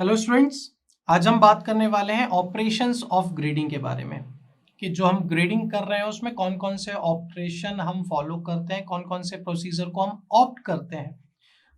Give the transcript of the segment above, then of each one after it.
Hello students, आज हम बात करने वाले हैं ऑपरेशंस ऑफ ग्रेडिंग के बारे में कि जो हम ग्रेडिंग कर रहे हैं उसमें कौन कौन से ऑपरेशन हम फॉलो करते हैं, कौन कौन से प्रोसीजर को हम ऑप्ट करते हैं,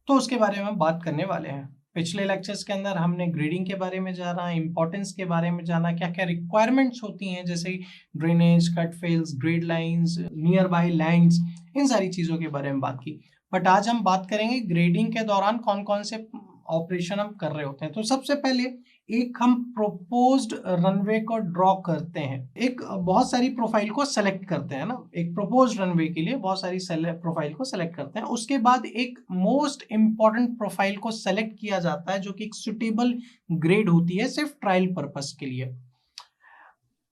तो उसके बारे में हम बात करने वाले हैं। पिछले लेक्चर्स के अंदर हमने ग्रेडिंग के बारे में जाना, इंपॉर्टेंस के बारे में जाना, क्या क्या रिक्वायरमेंट्स होती हैं जैसे drainage, cut fills, grade lines, nearby lines, इन सारी चीज़ों के बारे में बात की। बट आज हम बात करेंगे ग्रेडिंग के दौरान कौन कौन से ऑपरेशन हम कर रहे होते हैं। तो सबसे पहले एक हम प्रोपोज्ड रनवे को ड्रॉ करते हैं, एक बहुत सारी प्रोफाइल को सेलेक्ट करते हैं ना, एक प्रोपोज्ड रनवे के लिए बहुत सारी प्रोफाइल को सेलेक्ट करते हैं। उसके बाद एक मोस्ट इंपॉर्टेंट प्रोफाइल को सेलेक्ट किया जाता है जो कि एक सुटेबल ग्रेड होती है सिर्फ ट्रायल पर्पस के लिए।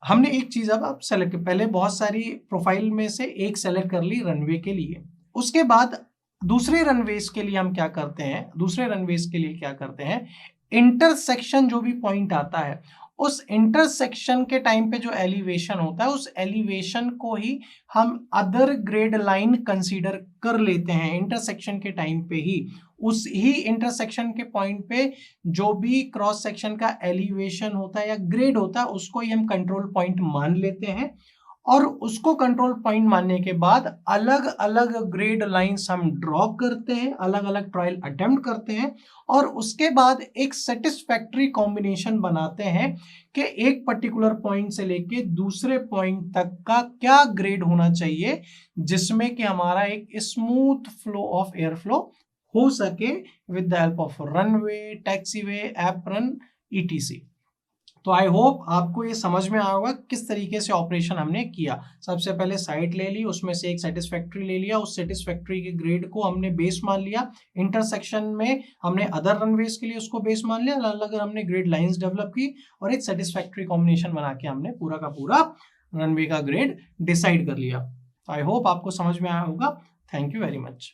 हमने एक चीज अब सेलेक्ट, पहले बहुत सारी प्रोफाइल में से एक सेलेक्ट कर ली रनवे के लिए। उसके बाद दूसरे रनवेज के लिए हम क्या करते हैं, दूसरे रनवेज के लिए क्या करते हैं, इंटरसेक्शन जो भी पॉइंट आता है उस इंटरसेक्शन के टाइम पे जो एलिवेशन होता है उस एलिवेशन को ही हम अदर ग्रेड लाइन कंसीडर कर लेते हैं। इंटरसेक्शन के टाइम पे ही उस ही इंटरसेक्शन के पॉइंट पे जो भी क्रॉस सेक्शन का एलिवेशन होता है या ग्रेड होता है उसको ही हम कंट्रोल पॉइंट मान लेते हैं और उसको कंट्रोल पॉइंट मानने के बाद अलग अलग ग्रेड लाइंस हम ड्रॉ करते हैं, अलग अलग ट्रायल अटेम्प्ट करते हैं और उसके बाद एक सेटिस्फैक्ट्री कॉम्बिनेशन बनाते हैं कि एक पर्टिकुलर पॉइंट से लेके दूसरे पॉइंट तक का क्या ग्रेड होना चाहिए जिसमें कि हमारा एक smooth flow of air flow हो सके with the help of runway, taxiway, apron, etc. तो आई होप आपको ये समझ में आया होगा किस तरीके से ऑपरेशन हमने किया। सबसे पहले साइट ले ली, उसमें से एक सेटिस्फैक्ट्री ले लिया, उस सेटिस्फैक्ट्री के ग्रेड को हमने बेस मान लिया, इंटरसेक्शन में हमने अदर रनवेज के लिए उसको बेस मान लिया, अलग अलग हमने ग्रेड लाइंस डेवलप की और एक सेटिस्फैक्ट्री कॉम्बिनेशन बना के हमने पूरा का पूरा रनवे का ग्रेड डिसाइड कर लिया। आई होप आपको समझ में आया होगा। Thank you very much.